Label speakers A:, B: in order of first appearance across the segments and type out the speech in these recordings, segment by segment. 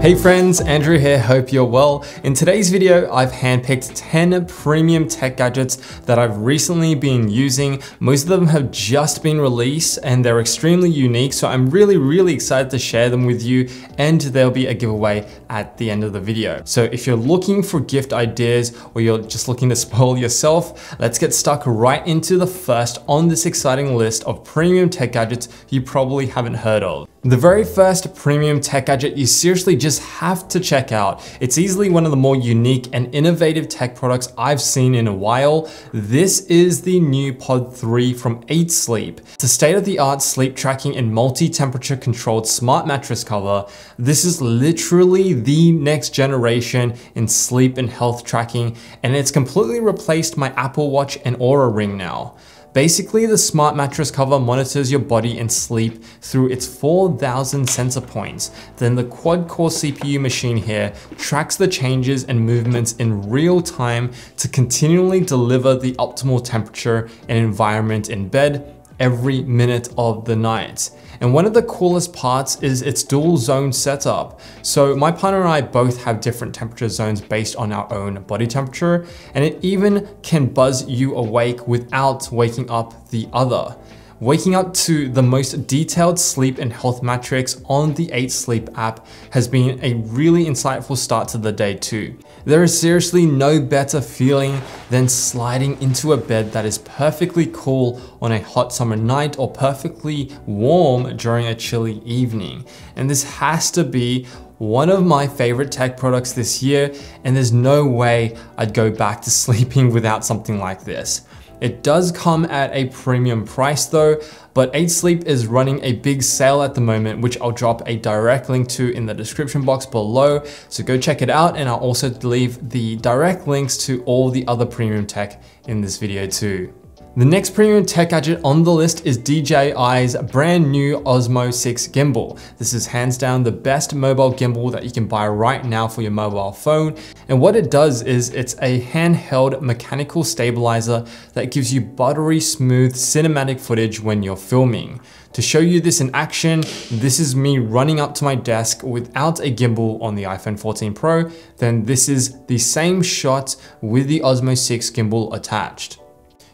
A: Hey friends, Andrew here, hope you're well. In today's video, I've handpicked 10 premium tech gadgets that I've recently been using. Most of them have just been released and they're extremely unique, so I'm really excited to share them with you, and there'll be a giveaway at the end of the video. So if you're looking for gift ideas or you're just looking to spoil yourself, let's get stuck right into the first on this exciting list of premium tech gadgets you probably haven't heard of. The very first premium tech gadget you seriously just have to check out. It's easily one of the more unique and innovative tech products I've seen in a while. This is the new Pod 3 from 8 Sleep. It's a state-of-the-art sleep tracking and multi-temperature controlled smart mattress cover. This is literally the next generation in sleep and health tracking, and it's completely replaced my Apple Watch and Oura Ring now. Basically, the smart mattress cover monitors your body and sleep through its 4,000 sensor points. Then the quad-core CPU machine here tracks the changes and movements in real time to continually deliver the optimal temperature and environment in bed every minute of the night. And one of the coolest parts is its dual zone setup. So my partner and I both have different temperature zones based on our own body temperature, and it even can buzz you awake without waking up the other. Waking up to the most detailed sleep and health metrics on the 8 Sleep app has been a really insightful start to the day too. There is seriously no better feeling than sliding into a bed that is perfectly cool on a hot summer night or perfectly warm during a chilly evening. And this has to be one of my favorite tech products this year, and there's no way I'd go back to sleeping without something like this. It does come at a premium price though, but 8 Sleep is running a big sale at the moment, which I'll drop a direct link to in the description box below. So go check it out, and I'll also leave the direct links to all the other premium tech in this video too. The next premium tech gadget on the list is DJI's brand new Osmo 6 gimbal. This is hands down the best mobile gimbal that you can buy right now for your mobile phone. And what it does is it's a handheld mechanical stabilizer that gives you buttery smooth cinematic footage when you're filming. To show you this in action, this is me running up to my desk without a gimbal on the iPhone 14 Pro. Then this is the same shot with the Osmo 6 gimbal attached.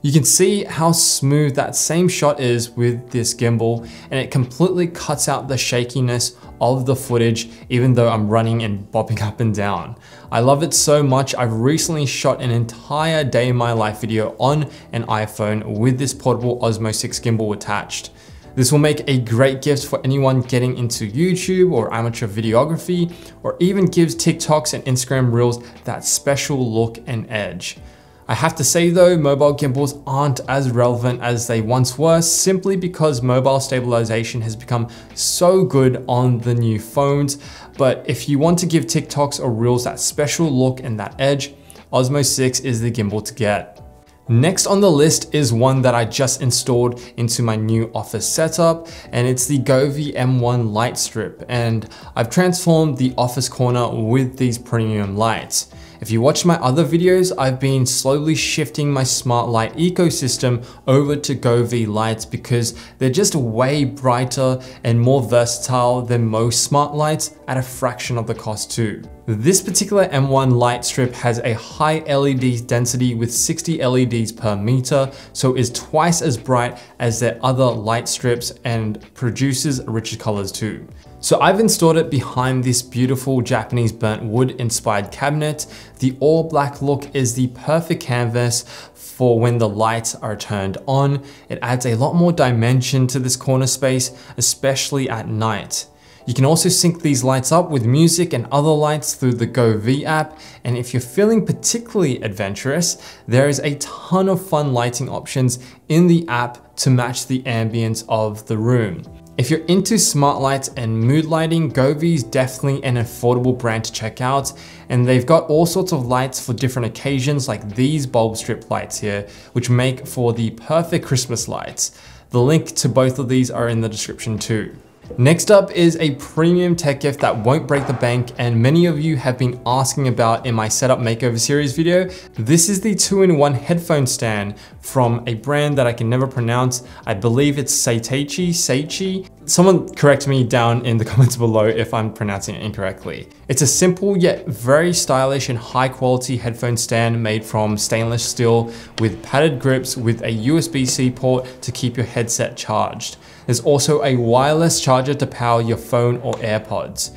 A: You can see how smooth that same shot is with this gimbal, and it completely cuts out the shakiness of the footage even though I'm running and bobbing up and down. I love it so much. I've recently shot an entire day in my life video on an iPhone with this portable Osmo 6 gimbal attached. This will make a great gift for anyone getting into YouTube or amateur videography, or even gives TikToks and Instagram Reels that special look and edge. I have to say though, mobile gimbals aren't as relevant as they once were, simply because mobile stabilization has become so good on the new phones. But if you want to give TikToks or Reels that special look and that edge, Osmo 6 is the gimbal to get. Next on the list is one that I just installed into my new office setup, and it's the Govee M1 light strip, and I've transformed the office corner with these premium lights. If you watch my other videos, I've been slowly shifting my smart light ecosystem over to Govee lights because they're just way brighter and more versatile than most smart lights at a fraction of the cost too. This particular M1 light strip has a high LED density with 60 LEDs per meter, so is twice as bright as their other light strips and produces richer colors too. So I've installed it behind this beautiful Japanese burnt wood inspired cabinet. The all black look is the perfect canvas for when the lights are turned on. It adds a lot more dimension to this corner space, especially at night. You can also sync these lights up with music and other lights through the Govee app, and if you're feeling particularly adventurous, there is a ton of fun lighting options in the app to match the ambience of the room. If you're into smart lights and mood lighting, Govee is definitely an affordable brand to check out, and they've got all sorts of lights for different occasions like these bulb strip lights here, which make for the perfect Christmas lights. The link to both of these are in the description too. Next up is a premium tech gift that won't break the bank, and many of you have been asking about in my setup makeover series video. This is the 2-in-1 headphone stand from a brand that I can never pronounce. I believe it's Satechi. Someone correct me down in the comments below if I'm pronouncing it incorrectly. It's a simple yet very stylish and high quality headphone stand made from stainless steel with padded grips with a USB-C port to keep your headset charged. There's also a wireless charger to power your phone or AirPods.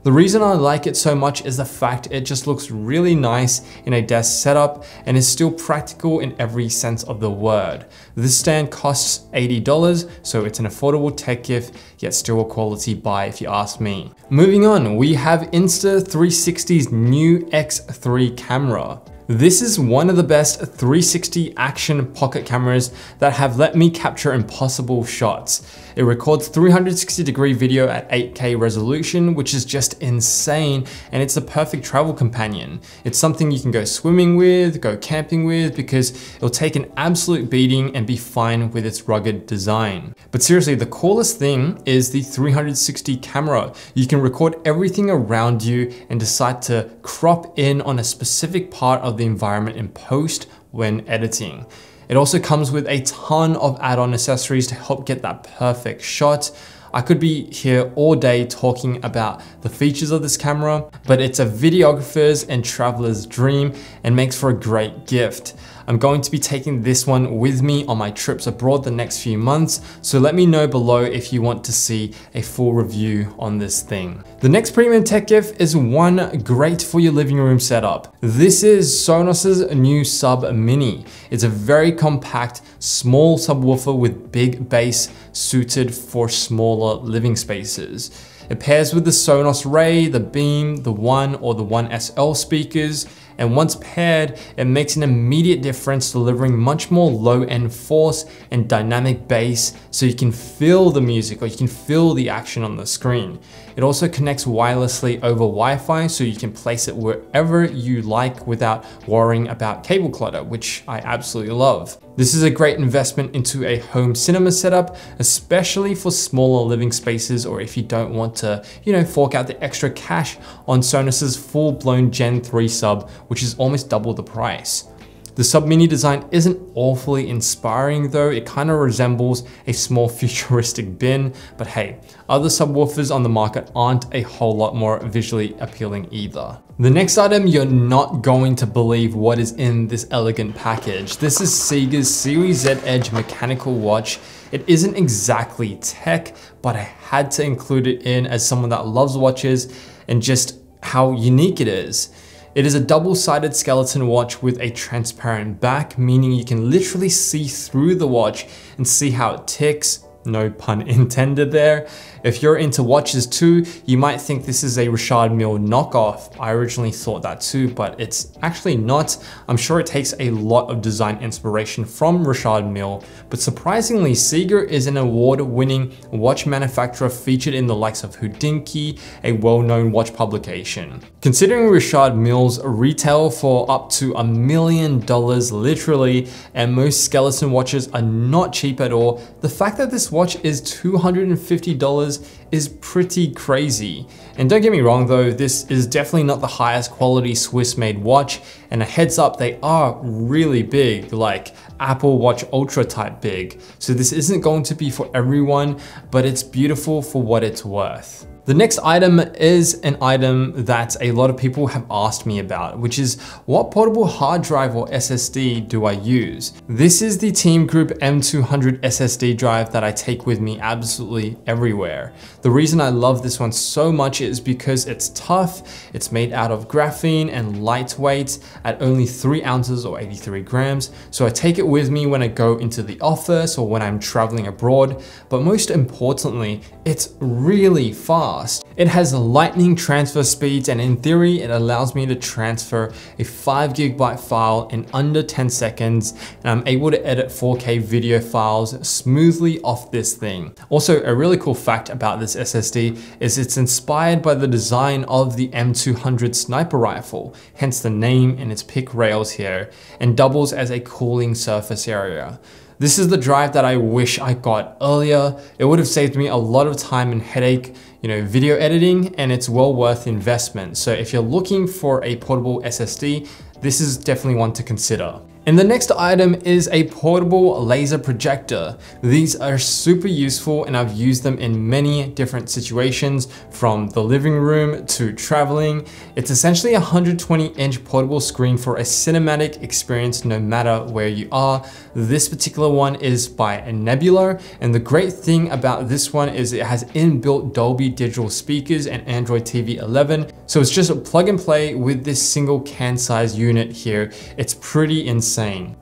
A: The reason I like it so much is the fact it just looks really nice in a desk setup and is still practical in every sense of the word. This stand costs $80, so it's an affordable tech gift, yet still a quality buy if you ask me. Moving on, we have Insta360's new X3 camera. This is one of the best 360 action pocket cameras that have let me capture impossible shots. It records 360-degree video at 8K resolution, which is just insane, and it's a perfect travel companion. It's something you can go swimming with, go camping with, because it'll take an absolute beating and be fine with its rugged design. But seriously, the coolest thing is the 360 camera. You can record everything around you and decide to crop in on a specific part of the environment in post when editing. It also comes with a ton of add-on accessories to help get that perfect shot. I could be here all day talking about the features of this camera, but it's a videographer's and traveler's dream and makes for a great gift. I'm going to be taking this one with me on my trips abroad the next few months, so let me know below if you want to see a full review on this thing. The next premium tech gift is one great for your living room setup. This is Sonos's new Sub Mini. It's a very compact, small subwoofer with big bass suited for smaller living spaces. It pairs with the Sonos Ray, the Beam, the One or the One SL speakers, and once paired, it makes an immediate difference, delivering much more low-end force and dynamic bass so you can feel the music or you can feel the action on the screen. It also connects wirelessly over Wi-Fi, so you can place it wherever you like without worrying about cable clutter, which I absolutely love. This is a great investment into a home cinema setup, especially for smaller living spaces, or if you don't want to, fork out the extra cash on Sonos's full-blown Gen 3 sub, which is almost double the price. The Sub Mini design isn't awfully inspiring though. It kind of resembles a small futuristic bin, but hey, other subwoofers on the market aren't a whole lot more visually appealing either. The next item, you're not going to believe what is in this elegant package. This is Sega's Series Z Edge mechanical watch. It isn't exactly tech, but I had to include it in as someone that loves watches and just how unique it is. It is a double-sided skeleton watch with a transparent back, meaning you can literally see through the watch and see how it ticks. No pun intended there. If you're into watches too, you might think this is a Richard Mille knockoff. I originally thought that too, but it's actually not. I'm sure it takes a lot of design inspiration from Richard Mille, but surprisingly, Sega is an award-winning watch manufacturer featured in the likes of Hodinkee, a well-known watch publication. Considering Richard Mille's retail for up to $1 million literally, and most skeleton watches are not cheap at all, the fact that this watch is $250 is pretty crazy. And don't get me wrong though, this is definitely not the highest quality Swiss made watch, and a heads up, they are really big, like Apple Watch Ultra type big. So this isn't going to be for everyone, but it's beautiful for what it's worth. The next item is an item that a lot of people have asked me about, which is what portable hard drive or SSD do I use? This is the Team Group M200 SSD drive that I take with me absolutely everywhere. The reason I love this one so much is because it's tough, it's made out of graphene and lightweight at only 3 ounces or 83 grams. So I take it with me when I go into the office or when I'm traveling abroad, but most importantly, it's really fast. It has lightning transfer speeds, and in theory, it allows me to transfer a 5 GB file in under 10 seconds, and I'm able to edit 4K video files smoothly off this thing. Also, a really cool fact about this SSD is it's inspired by the design of the M200 sniper rifle, hence the name and its pick rails here, and doubles as a cooling surface area. This is the drive that I wish I got earlier. It would have saved me a lot of time and headache, video editing, and it's well worth the investment. So if you're looking for a portable SSD, this is definitely one to consider. And the next item is a portable laser projector. These are super useful and I've used them in many different situations, from the living room to traveling. It's essentially a 120-inch portable screen for a cinematic experience no matter where you are. This particular one is by Nebula, and the great thing about this one is it has inbuilt Dolby digital speakers and Android TV 11. So it's just a plug and play with this single can size unit here. It's pretty insane.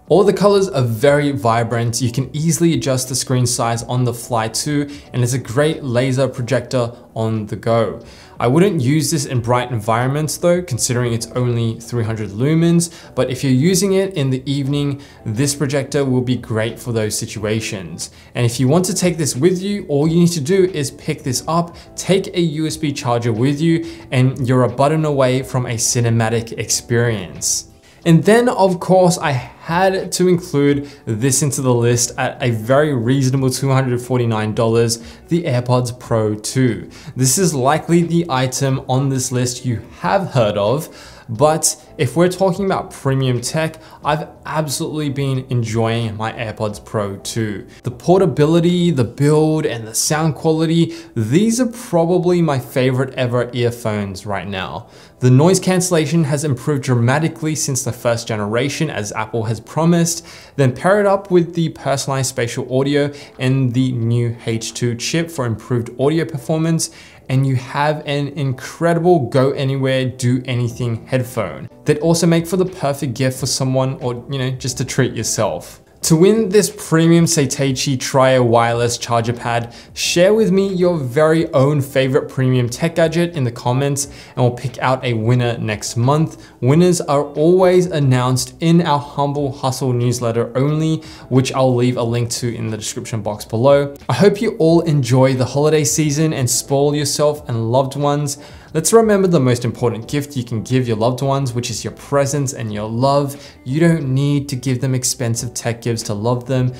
A: All the colors are very vibrant. You can easily adjust the screen size on the fly too, and it's a great laser projector on the go. I wouldn't use this in bright environments though, considering it's only 300 lumens, but if you're using it in the evening, this projector will be great for those situations. And if you want to take this with you, all you need to do is pick this up, take a USB charger with you, and you're a button away from a cinematic experience. And then of course I had to include this into the list at a very reasonable $249, the AirPods Pro 2. This is likely the item on this list you have heard of, but if we're talking about premium tech, I've absolutely been enjoying my AirPods Pro 2. The portability, the build, and the sound quality, these are probably my favorite ever earphones right now. The noise cancellation has improved dramatically since the first generation, as Apple has promised. Then pair it up with the personalized spatial audio and the new H2 chip for improved audio performance, and you have an incredible go anywhere, do anything headphone that also make for the perfect gift for someone, or just to treat yourself. To win this premium Satechi Trio wireless charger pad, share with me your very own favorite premium tech gadget in the comments, and we'll pick out a winner next month. Winners are always announced in our Humble Hustle newsletter only, which I'll leave a link to in the description box below. I hope you all enjoy the holiday season and spoil yourself and loved ones. Let's remember the most important gift you can give your loved ones, which is your presence and your love. You don't need to give them expensive tech gifts to love them.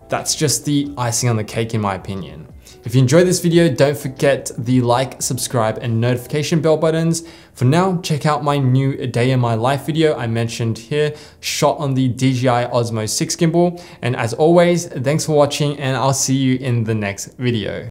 A: That's just the icing on the cake in my opinion. If you enjoyed this video, don't forget the like, subscribe, and notification bell buttons. For now, check out my new day in my life video I mentioned here, shot on the DJI Osmo 6 gimbal. And as always, thanks for watching, and I'll see you in the next video.